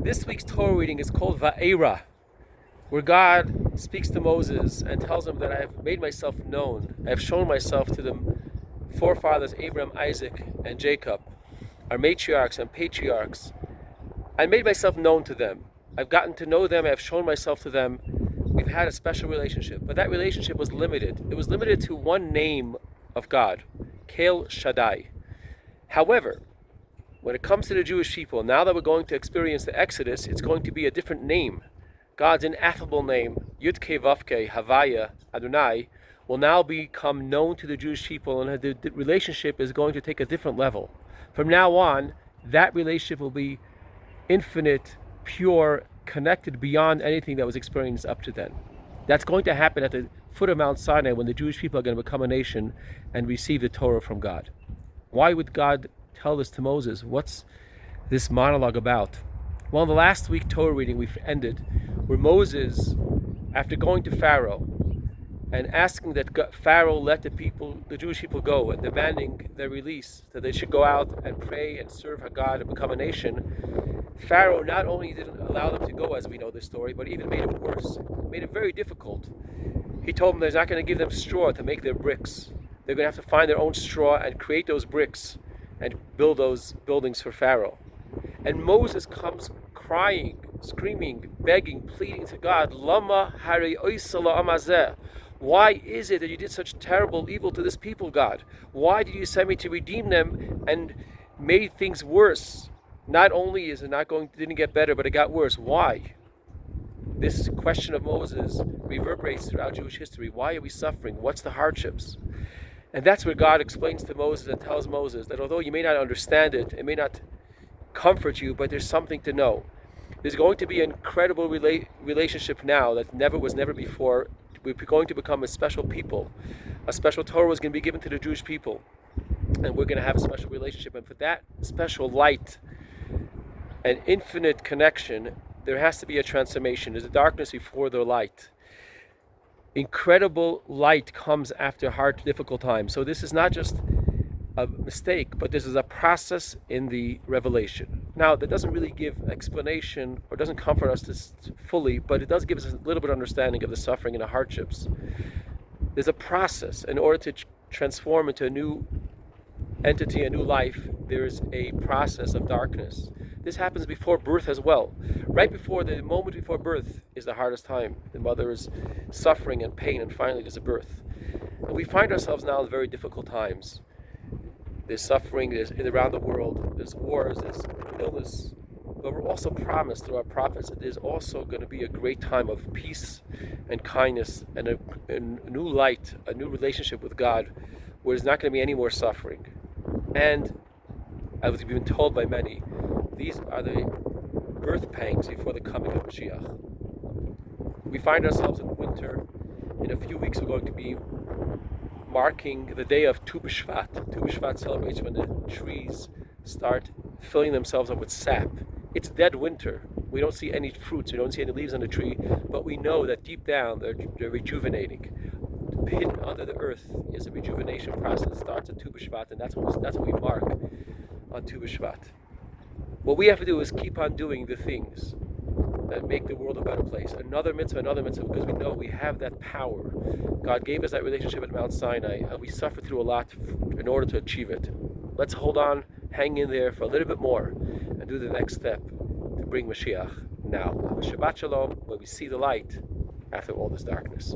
This week's Torah reading is called Va'era, where God speaks to Moses and tells him that I have made myself known. I have shown myself to the forefathers Abraham, Isaac, and Jacob, our matriarchs and patriarchs. I made myself known to them. I've gotten to know them. I have shown myself to them. We've had a special relationship, but that relationship was limited. It was limited to one name of God, Kel Shaddai. However, when it comes to the Jewish people, now that we're going to experience the Exodus, it's going to be a different name. God's ineffable name, Yud-Kei Vav-Kei, Havaya, Adonai, will now become known to the Jewish people, and the relationship is going to take a different level. From now on, that relationship will be infinite, pure, connected beyond anything that was experienced up to then. That's going to happen at the foot of Mount Sinai when the Jewish people are going to become a nation and receive the Torah from God. Why would God tell this to Moses? What's this monologue about? Well, in the last week Torah reading we've ended where Moses, after going to Pharaoh and asking that Pharaoh let the Jewish people go, and demanding their release, that they should go out and pray and serve God and become a nation, Pharaoh not only didn't allow them to go, as we know this story, but even made it worse. It made it very difficult. He told them he's not going to give them straw to make their bricks. They're going to have to find their own straw and create those bricks and build those buildings for Pharaoh. And Moses comes crying, screaming, begging, pleading to God, Lama hari oisala amazeh. Why is it that you did such terrible evil to this people, God? Why did you send me to redeem them and made things worse? Not only is it didn't get better, but it got worse. Why? This question of Moses reverberates throughout Jewish history. Why are we suffering? What's the hardships? And that's where God explains to Moses and tells Moses that although you may not understand it, it may not comfort you, but there's something to know. There's going to be an incredible relationship now that was never before. We're going to become a special people. A special Torah is going to be given to the Jewish people. And we're going to have a special relationship. And for that special light and infinite connection, there has to be a transformation. There's a darkness before the light. Incredible light comes after hard, difficult times. So this is not just a mistake, but this is a process in the revelation. Now, that doesn't really give explanation or doesn't comfort us fully, but it does give us a little bit of understanding of the suffering and the hardships. There's a process. In order to transform into a new entity, a new life, there is a process of darkness. This happens before birth as well. Right before the moment before birth is the hardest time. The mother is suffering and pain, and finally there's a birth. And we find ourselves now in very difficult times. There's suffering around the world, there's wars, there's illness. But we're also promised through our prophets that there's also going to be a great time of peace and kindness and a new light, a new relationship with God, where there's not going to be any more suffering. And as we've been told by many, these are the birth pangs before the coming of Mashiach. We find ourselves in winter. In a few weeks we're going to be marking the day of Tu B'Shvat. Tu B'Shvat celebrates when the trees start filling themselves up with sap. It's dead winter. We don't see any fruits, we don't see any leaves on the tree, but we know that deep down they're rejuvenating. Hidden under the earth is a rejuvenation process that starts at Tu B'Shvat, and that's what we mark on Tu B'Shvat. What we have to do is keep on doing the things that make the world a better place. Another mitzvah, because we know we have that power. God gave us that relationship at Mount Sinai, and we suffered through a lot in order to achieve it. Let's hold on, hang in there for a little bit more, and do the next step to bring Mashiach now. Shabbat Shalom, where we see the light after all this darkness.